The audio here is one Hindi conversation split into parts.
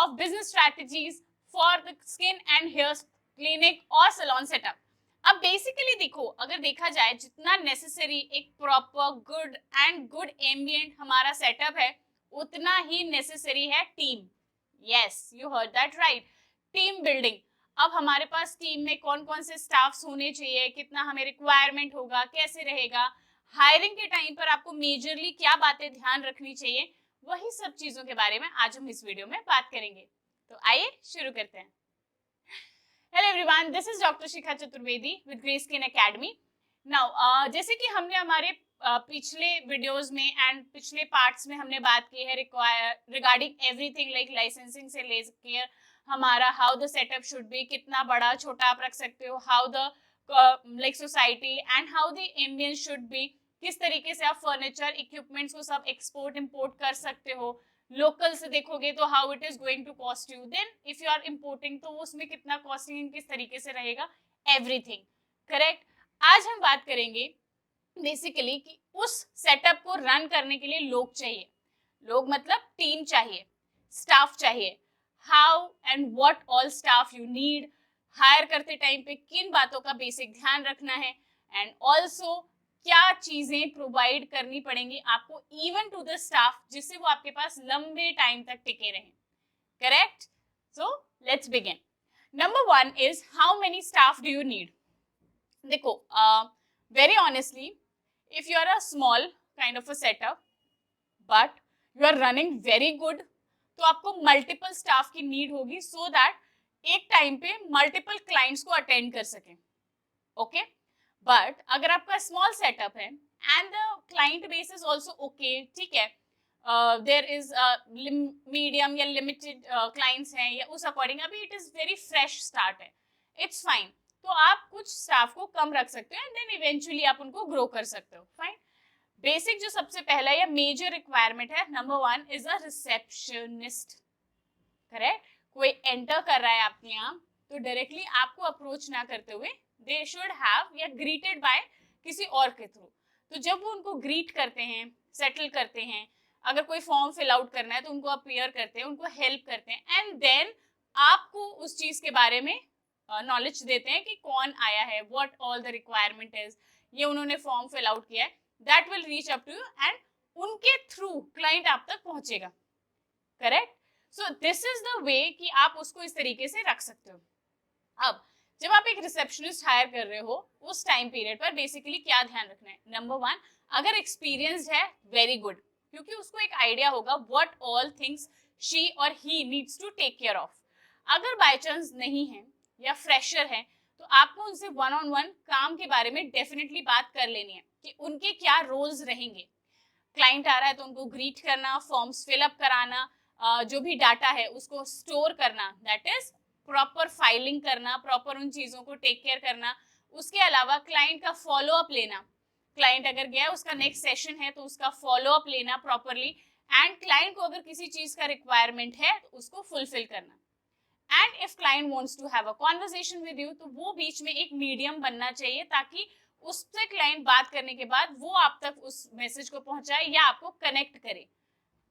of business strategies for the skin and hair clinic और salon setup. अब बेसिकली देखो, अगर देखा जाए जितना नेसेसरी एक प्रॉपर गुड एम्बिएंट हमारा सेटअप है, उतना ही नेसेसरी है team. Yes, you heard that right, team building. अब हमारे पास टीम में कौन कौन से स्टाफ्स होने चाहिए, कितना हमें रिक्वायरमेंट होगा, कैसे रहेगा, हायरिंग के टाइम पर आपको मेजरली क्या बातें ध्यान रखनी चाहिए, वही सब चीजों के बारे में आज हम इस वीडियो में बात करेंगे. तो आइए शुरू करते हैं. Hello everyone, this is doctor Shikha Chaturvedi with grey skin academy. Now जैसे कि हमने हमारे पिछले वीडियोस में एंड पिछले पार्ट्स में हमने बात की है रिगार्डिंग एवरीथिंग लाइक लाइसेंसिंग से लेकर हमारा how the setup should be, कितना बड़ा छोटा आप रख सकते हो, how the like society and how the ambience should be, किस तरीके से आप फर्नीचर इक्विपमेंट्स को सब एक्सपोर्ट इंपोर्ट कर सकते हो. लोकल से देखोगे तो how it is going to cost you, then if you are importing तो उसमें कितना कॉस्टिंग किस तरीके से रहेगा, एवरीथिंग. करेक्ट. आज हम बात करेंगे बेसिकली कि उस सेटअप को रन करने के लिए लोग चाहिए. लोग मतलब टीम चाहिए, स्टाफ चाहिए. How and what all staff you need, hire करते टाइम पे किन बातों का बेसिक ध्यान रखना है, एंड ऑल्सो क्या चीजें प्रोवाइड करनी पड़ेंगी आपको इवन टू द स्टाफ, जिससे वो आपके पास लंबे टाइम तक टिके रहें. Correct. So let's begin. Number 1 is how many staff do you need. देखो, very honestly, if you are a small kind of a setup but you are running very good, तो आपको मल्टीपल स्टाफ की नीड होगी सो दैट एक टाइम पे मल्टीपल क्लाइंट्स को अटेंड कर सकें. ओके. बट अगर आपका स्मॉल सेटअप है and the client base is also okay, ठीक है, देयर इज मीडियम या लिमिटेड क्लाइंट्स हैं या उस अकॉर्डिंग, अभी it is very fresh start है, इट्स फाइन. तो आप कुछ स्टाफ को कम रख सकते हो एंड देन इवेंचुअली आप उनको ग्रो कर सकते हो. फाइन. बेसिक जो सबसे पहला या मेजर रिक्वायरमेंट है, number 1 is a receptionist. Correct. कोई एंटर कर रहा है आपके यहाँ तो डायरेक्टली आपको अप्रोच ना करते हुए दे शुड हैव या ग्रीटेड बाय किसी और के थ्रू. तो जब वो उनको ग्रीट करते हैं, सेटल करते हैं, अगर कोई फॉर्म फिल आउट करना है तो उनको अपीयर करते हैं, उनको हेल्प करते हैं, एंड देन आपको उस चीज के बारे में नॉलेज देते हैं कि कौन आया है, what all the requirement is, ये उन्होंने फॉर्म फिल आउट किया है, that will reach up to you and उनके थ्रू क्लाइंट आप तक पहुंचेगा. Correct. So this is the way कि आप उसको इस तरीके से रख सकते हो. अब जब आप एक रिसेप्शनिस्ट हायर कर रहे हो उस टाइम पीरियड पर बेसिकली क्या ध्यान रखना है. नंबर 1, अगर एक्सपीरियंस है, वेरी गुड, क्योंकि उसको एक आइडिया होगा what all things she or he needs to take care of. अगर बाय चांस नहीं है या फ्रेशर है तो आपको उनसे 1-on-1 काम के बारे में डेफिनेटली बात कर लेनी है कि उनके क्या रोल्स रहेंगे. क्लाइंट आ रहा है तो उनको ग्रीट करना, फॉर्म्स फिलअप कराना, जो भी डाटा है उसको स्टोर करना, दैट इज प्रॉपर फाइलिंग करना, प्रॉपर उन चीजों को टेक केयर करना. उसके अलावा क्लाइंट का फॉलो अप लेना, क्लाइंट अगर गया उसका नेक्स्ट सेशन है तो उसका फॉलो अप लेना प्रॉपरली, एंड क्लाइंट को अगर किसी चीज का रिक्वायरमेंट है तो उसको फुलफिल करना. And if client wants to have a conversation with you तो वो बीच में एक मीडियम बनना चाहिए ताकि उससे क्लाइंट बात करने के बाद वो आप तक उस मैसेज को पहुंचाए या आपको कनेक्ट करे.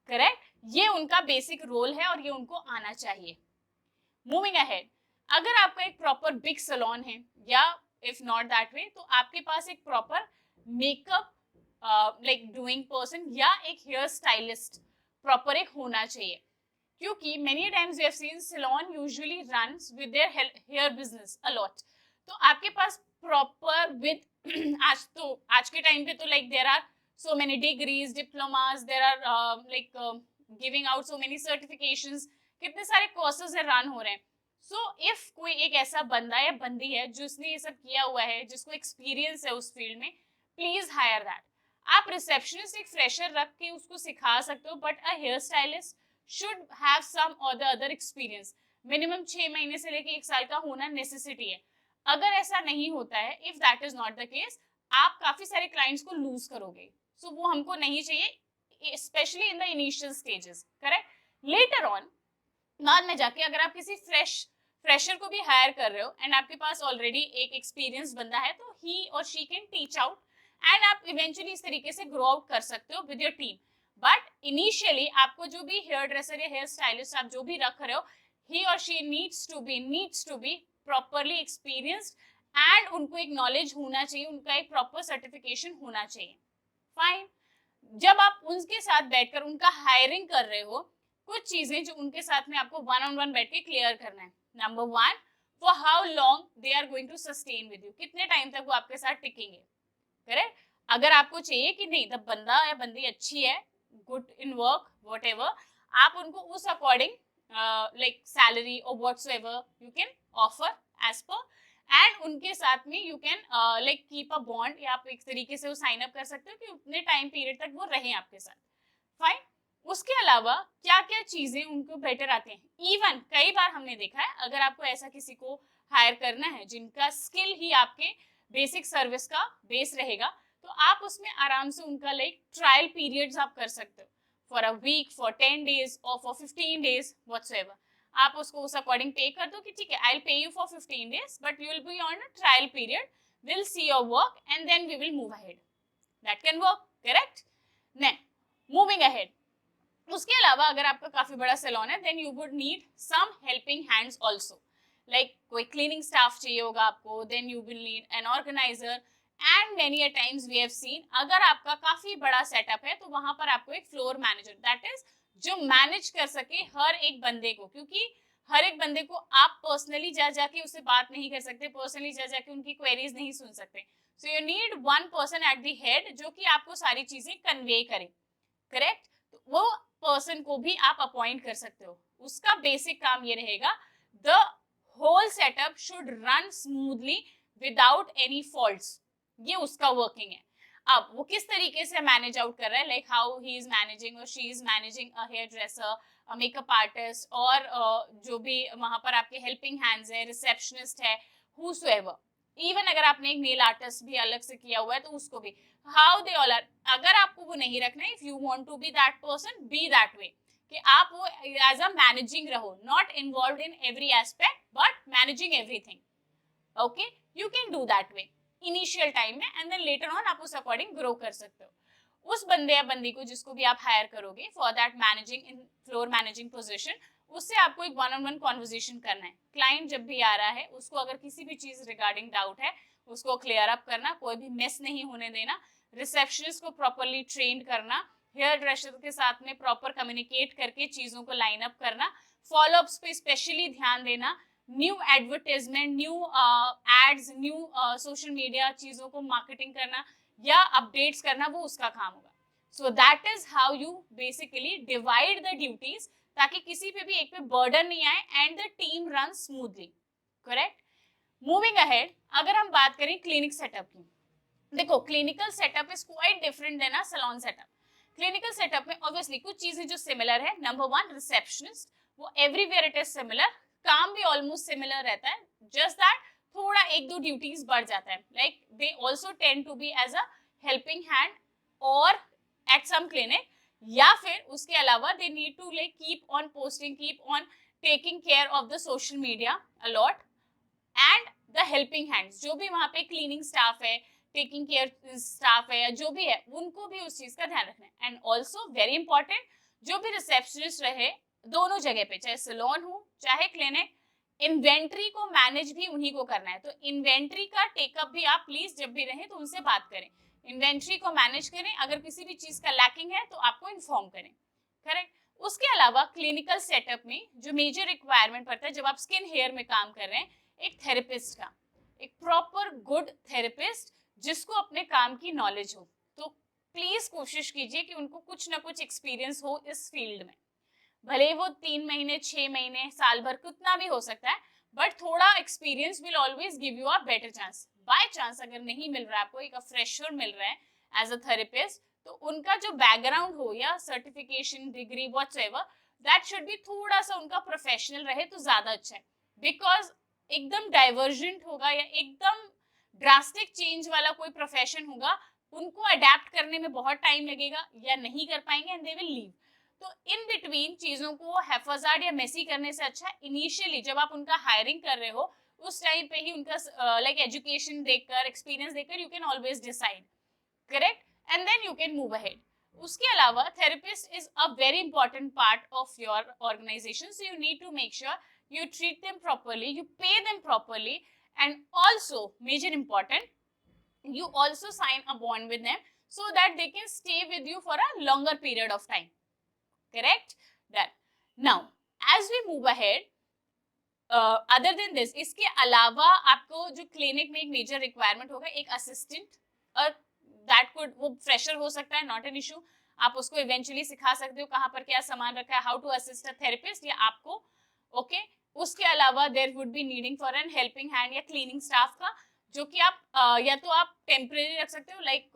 करेक्ट. ये उनका बेसिक रोल है और ये उनको आना चाहिए. मूविंग अहेड, अगर आपका एक प्रॉपर बिग सैलून है या इफ नॉट दैट वे तो आपके पास एक proper makeup like doing person या एक हेयर स्टाइलिस्ट प्रॉपर एक होना चाहिए, क्योंकि many times we have seen salon usually runs with their hair business a lot. तो आपके पास प्रॉपर विद आज के टाइम पे तो like there are so many degrees, diplomas, there are giving out so many certifications, कितने सारे courses है run हो रहे हैं. So if कोई एक ऐसा बंदा या बंदी है जिसने ये सब किया हुआ है, जिसको एक्सपीरियंस है उस फील्ड में, प्लीज हायर दैट. आप रिसेप्शनिस्ट एक फ्रेशर रख के उसको सिखा सकते हो, but a hair stylist should have some or the other experience. Minimum 6 महीने से लेके 1 साल का होना नेसेसिटी है. अगर ऐसा नहीं होता है, if that is not the case, आप काफी सारे क्लाइंट्स को लूज करोगे. सो वो हमको नहीं चाहिए, specially in the initial stages. Correct. Later on बाद में जाके अगर आप किसी फ्रेशर को भी हायर कर रहे हो एंड आपके पास ऑलरेडी एक एक्सपीरियंस बंदा है तो ही और she can teach out and आप इवेंचुअली इस तरीके से ग्रो आउट कर सकते हो with your team. But initially आपको जो भी हेयर ड्रेसर या हेयर स्टाइलिस्ट आप जो भी रख रहे हो, he or she needs to be properly experienced and उनको एक नॉलेज होना चाहिए, उनका एक प्रॉपर सर्टिफिकेशन होना चाहिए। फाइन। जब आप उनके साथ बैठकर उनका हायरिंग कर रहे हो, कुछ चीजें जो उनके साथ में आपको वन ऑन वन बैठ के क्लियर करना है। Number one, for how long they are going to sustain with you, कितने टाइम तक वो आपके साथ टिकेंगे। करेक्ट। अगर आपको चाहिए कि नहीं द बंदा या बंदी अच्छी है, गुड इन वर्क व्हाटएवर, आप उनको उस अकॉर्डिंग लाइक सैलरी और whatsoever you can offer as per, and उनके साथ में you can like keep a bond, या आप एक तरीके से वो साइन अप कर सकते हो कि उतने टाइम पीरियड तक वो रहें आपके साथ। फाइन। उसके अलावा क्या क्या चीजें उनको बेटर आते हैं। इवन कई बार हमने देखा है, अगर आपको ऐसा किसी को हायर करना है जिनका स्किल ही आपके बेसिक सर्विस का बेस रहेगा, तो आप उसमें आराम से उनका लाइक ट्रायल पीरियड्स आप कर सकते हो, for a week, for 10 days और फॉर 15 days व्हाटसोएवर। आप उसको उस अकॉर्डिंग पे कर दो कि ठीक है, I will pay you for 15 days but you will be on a trial period, will see your work and then we will move ahead. That can work. Correct. Next, moving ahead, उसके अलावा अगर आपका काफी बड़ा सैलून है, then you would need some helping hands also, like कोई क्लीनिंग स्टाफ चाहिए होगा आपको, then you will need an organiser, and many a times we have scene, अगर आपका काफी बड़ा सेटअप है तो वहां पर आपको एक फ्लोर मैनेजर, दैट इज जो मैनेज कर सके हर एक बंदे को, क्योंकि हर एक बंदे को आप पर्सनली जा जाके उससे बात नहीं कर सकते, पर्सनली जा जाके उनकी क्वेरीज नहीं सुन सकते। सो you need one person at the head जो कि आपको सारी चीजें कन्वे करे। करेक्ट। तो वो पर्सन को भी आप अपॉइंट कर सकते हो। उसका बेसिक काम ये रहेगा, the whole setup should run smoothly without any faults, ये उसका वर्किंग है। अब वो किस तरीके से मैनेज आउट कर रहा है, like how he is managing और she is managing a hair dresser, makeup artist, और जो भी वहां पर आपके हेल्पिंग हैंड्स है, रिसेप्शनिस्ट है, हूसोएवर, इवन अगर आपने एक नेल आर्टिस्ट भी अलग से किया हुआ है तो उसको भी, हाउ दे ऑल आर, अगर आपको वो नहीं रखना है, if you want to be that person, be that way, कि आप वो एज अ मैनेजिंग रहो, not involve in every aspect but managing everything. Okay, you can do that way initial time में, एंड देन लेटर ऑन आप उस अकॉर्डिंग ग्रो कर सकते हो। उस बंदे या बंदी को जिसको भी आप हायर करोगे for that managing in floor managing position, उससे आपको एक वन ऑन वन कॉन्वर्जेशन करना है। क्लाइंट जब भी आ रहा है उसको अगर किसी भी चीज रिगार्डिंग डाउट है, उसको क्लियर अप करना, कोई भी मिस नहीं होने देना, रिसेप्शनिस्ट को प्रॉपरली ट्रेन करना, हेयर ड्रेसर के साथ में प्रॉपर कम्युनिकेट करके चीजों को लाइन अप करना, फॉलोअप्स पे स्पेशली ध्यान देना, new advertisement, new ads, new social media चीजों को मार्केटिंग करना या अपडेट्स करना, वो उसका काम होगा। So that is how you basically divide the duties, ताकि किसी पे भी एक पे बर्डन नहीं आए and the team run smoothly. Correct. Moving ahead, अगर हम बात करें क्लिनिक सेटअप की, देखो clinical setup is quite different than a salon setup. Clinical setup में ऑब्वियसली कुछ चीजें जो सिमिलर है, नंबर वन रिसेप्शनिस्ट, वो एवरीवेयर इट इज सिमिलर, काम भी ऑलमोस्ट सिमिलर रहता है, जस्ट दैट थोड़ा एक दो ड्यूटीज बढ़ जाता है, like they also tend to be as a helping hand or at some clinic, या फिर उसके अलावा they need to like keep on posting, keep on taking care of the social media a lot, and the helping hands जो भी वहां पे क्लीनिंग स्टाफ है, टेकिंग केयर स्टाफ है, या जो भी है, उनको भी उस चीज का ध्यान रखना है। एंड ऑल्सो वेरी इंपॉर्टेंट, जो भी रिसेप्शनिस्ट रहे दोनों जगह पे, चाहे सैलून हो चाहे क्लिनिक, इन्वेंट्री को मैनेज भी उन्हीं को करना है। तो इन्वेंट्री का टेकअप भी आप प्लीज जब भी रहे तो उनसे बात करें, इन्वेंट्री को मैनेज करें, अगर किसी भी चीज का लैकिंग है तो आपको इन्फॉर्म करें। करेक्ट। उसके अलावा क्लिनिकल सेटअप में जो मेजर रिक्वायरमेंट पड़ता है जब आप स्किन हेयर में काम कर रहे हैं, एक थेरेपिस्ट का, एक प्रॉपर गुड थेरेपिस्ट जिसको अपने काम की नॉलेज हो, तो प्लीज कोशिश कीजिए कि उनको कुछ ना कुछ एक्सपीरियंस हो इस फील्ड में, भले वो 3 महीने 6 महीने साल भर कितना भी हो सकता है, बट थोड़ा experience will always give you a better chance. By chance अगर नहीं मिल रहा है आपको, एक फ्रेशर मिल रहा है एज अ थेरेपिस्ट, तो उनका जो बैकग्राउंड हो या certification degree whatever, that should be थोड़ा सा उनका प्रोफेशनल रहे तो ज्यादा अच्छा है, बिकॉज एकदम डाइवर्जेंट होगा या एकदम ड्रास्टिक चेंज वाला कोई प्रोफेशन होगा, उनको अडेप्ट करने में बहुत टाइम लगेगा या नहीं कर पाएंगे एंड दे विल लीव। तो इन बिटवीन चीजों को हैफाजार्ड या मेसी करने से अच्छा इनिशियली जब आप उनका हायरिंग कर रहे हो उस टाइम पे ही उनका लाइक एजुकेशन देखकर, एक्सपीरियंस देखकर, you can always decide. Correct. And then you can move ahead. उसके अलावा therapist is a very important part of your organisation, so you need to make sure you treat them properly, you pay them properly, and also major important, you also sign a bond with them so that they can stay with you for a longer period of time. Correct? That. Now, as we move ahead, other than this, इसके अलावा आपको जो क्लिनिक में एक मेजर रिक्वायरमेंट होगा एक असिस्टेंट, दैट कुड, वो फ्रेशर हो सकता है, नॉट एन इशू, आप उसको इवेंचुअली सिखा सकते हो कहाँ पर क्या सामान रखा है, how to assist a therapist, या आपको ओके उसके अलावा there would be needing for an helping hand या क्लीनिंग स्टाफ का, जो कि आप या तो आप टेम्परेरी रख सकते हो, like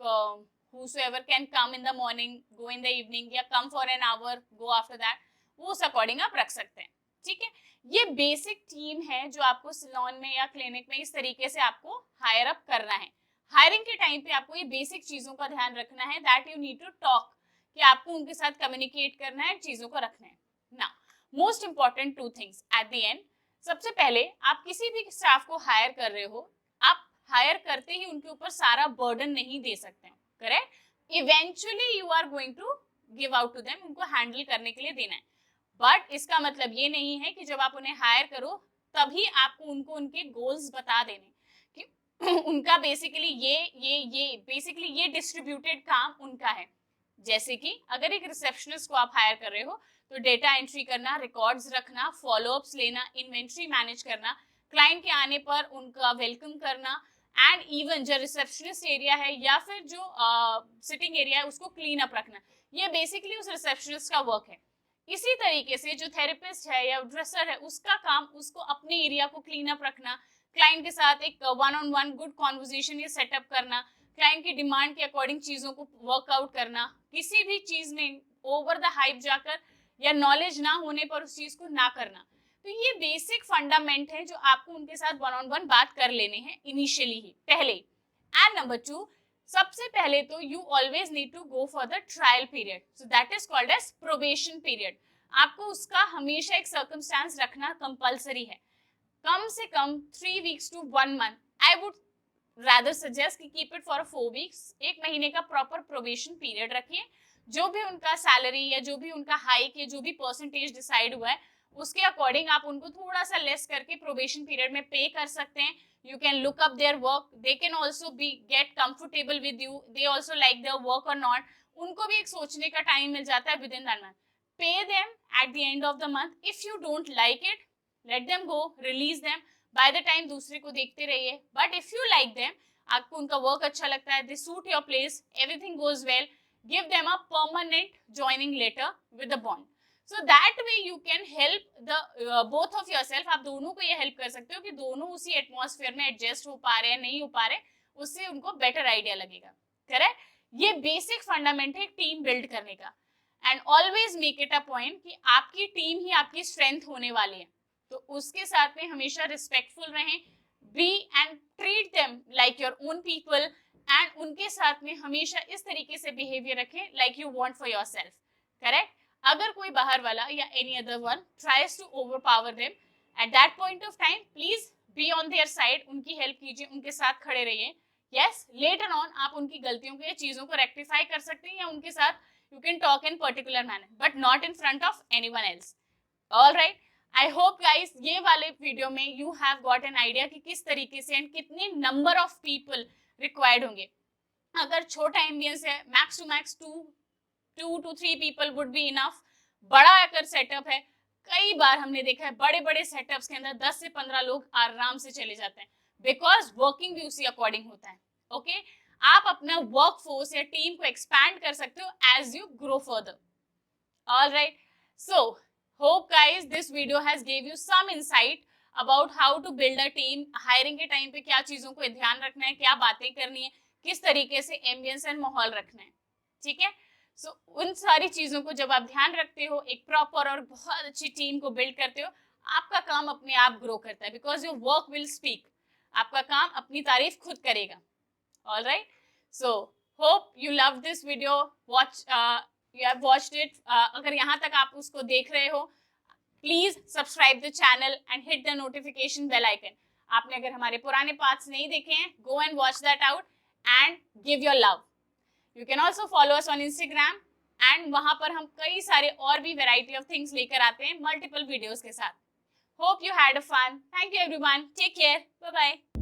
whosoever can come in the morning, go in the evening, या come for an hour, go after that, वो उस अकॉर्डिंग आप रख सकते हैं. ठीक है, ये बेसिक टीम है जो आपको सैलून में या क्लिनिक में इस तरीके से आपको हायर अप करना है. हायरिंग के टाइम पे आपको ये बेसिक चीजों का ध्यान रखना है, that you need to talk, कि आपको उनके साथ कम्युनिकेट करना है, चीजों को रखना है. ना most important 2 things at the end. सबसे पहले आप किसी भी स्टाफ को हायर कर रहे हो, आप हायर करते ही उनके ऊपर सारा बर्डन नहीं दे सकते हैं. Correct? Eventually you are going to give out to them, उनको हैंडल करने के लिए देना है. बट इसका मतलब ये नहीं है कि जब आप उन्हें हायर करो तभी आपको उनको उनके गोल्स बता देने कि उनका बेसिकली ये बेसिकली ये डिस्ट्रीब्यूटेड काम उनका है. जैसे कि अगर एक रिसेप्शनिस्ट को आप हायर कर रहे हो तो डेटा एंट्री करना, रिकॉर्ड्स रखना, फॉलोअप्स लेना, इन्वेंट्री मैनेज करना, क्लाइंट के आने पर उनका वेलकम करना, एंड इवन जो रिसेप्शनिस्ट एरिया है या फिर जो सिटिंग एरिया है उसको क्लीन अप रखना, ये बेसिकली उस रिसेप्शनिस्ट का वर्क है. इसी तरीके से जो थेरेपिस्ट है या ड्रेसर है उसका काम उसको अपने एरिया को क्लीन अप रखना, क्लाइंट के साथ एक one on one good conversation ये सेटअप करना, क्लाइंट की डिमांड के अकॉर्डिंग चीजों को वर्कआउट करना, किसी भी चीज में ओवर द हाइप जाकर या नॉलेज ना होने पर उस चीज को ना करना. तो ये बेसिक फंडामेंट है जो आपको उनके साथ वन ऑन वन बात कर लेने हैं इनिशियली ही पहले. एंड नंबर 2, सबसे पहले तो you always need to go for the trial period, so that is called as probation period. आपको उसका हमेशा एक सर्कमस्टांस रखना कंपलसरी है, कम से कम 3 weeks to 1 month. I would rather suggest कि keep it for 4 weeks, 1 महीने का प्रॉपर प्रोबेशन पीरियड रखिए. जो भी उनका सैलरी या जो भी उनका हाइक या जो भी परसेंटेज डिसाइड हुआ है उसके अकॉर्डिंग आप उनको थोड़ा सा लेस करके प्रोबेशन पीरियड में पे कर सकते हैं. You can look up their work, they can also be get comfortable with you, they also like their work और नॉट, उनको भी एक सोचने का टाइम मिल जाता है with in that month. Pay them at the end of the month. If you don't like it, let them go, release them. By the time दूसरे को देखते रहिए. But if you like them, आपको उनका वर्क अच्छा लगता है, they suit your place, everything goes well, give them a permanent joining letter with the bond. So that way you can help the both of yourself. आप दोनों को ये हेल्प कर सकते हो कि दोनों उसी एटमॉस्फेयर में एडजस्ट हो पा रहे हैं नहीं हो पा रहे, उससे उनको बेटर आइडिया लगेगा. करेक्ट? ये बेसिक फंडामेंट है टीम बिल्ड करने का. And always make it a point कि आपकी टीम ही आपकी स्ट्रेंथ होने वाली है, तो उसके साथ में हमेशा रिस्पेक्टफुल रहें, be and treat them like your own people, and उनके साथ में हमेशा इस तरीके से बिहेवियर रखें like you want for yourself. Correct? अगर कोई बाहर वाला या any other one tries to overpower them, at that point of time please be on their side, उनकी हेल्प कीजिए, उनके साथ खड़े रहिए. यस, लेटर ऑन आप उनकी गलतियों को या चीजों को रेक्टिफाई कर सकते हैं या उनके साथ you can talk in particular manner, but not in front of anyone else. Alright, I hope guys ये वाले वीडियो में you have got an idea कि किस तरीके से एंड कितने नंबर ऑफ पीपल रिक्वायर्ड होंगे. अगर छोटा एम्बियंस है, max to max 2 to 3 people would be enough. बड़ा अगर सेटअप है, कई बार हमने देखा है बड़े बड़े सेटअप्स के अंदर 10 से 15 लोग आराम से चले जाते हैं, बिकॉज वर्किंग भी उसी अकॉर्डिंग होता है. ओके, आप अपना वर्क फोर्स या टीम को एक्सपैंड कर सकते हो as you grow further. Alright, so hope guys this video has give you some insight about how to build a team. Hiring के टाइम पे क्या चीजों को ध्यान रखना है, क्या बातें करनी है, किस तरीके से एम्बियंस एंड माहौल रखना है. ठीक है, सो उन सारी चीजों को जब आप ध्यान रखते हो, एक प्रॉपर और बहुत अच्छी टीम को बिल्ड करते हो, आपका काम अपने आप ग्रो करता है, because your work will speak. आपका काम अपनी तारीफ खुद करेगा. Alright, so hope you love this video, watch you have watched it. अगर यहाँ तक आप उसको देख रहे हो, please subscribe the channel and hit the notification bell icon. आपने अगर हमारे पुराने पार्ट्स नहीं देखे हैं, go and watch that out and give your love. You can also follow us on Instagram and वहां पर हम कई सारे और भी वेराइटी ऑफ थिंग्स लेकर आते हैं मल्टीपल वीडियोस के साथ. Hope you had a fun. Thank you everyone. Take care. Bye bye.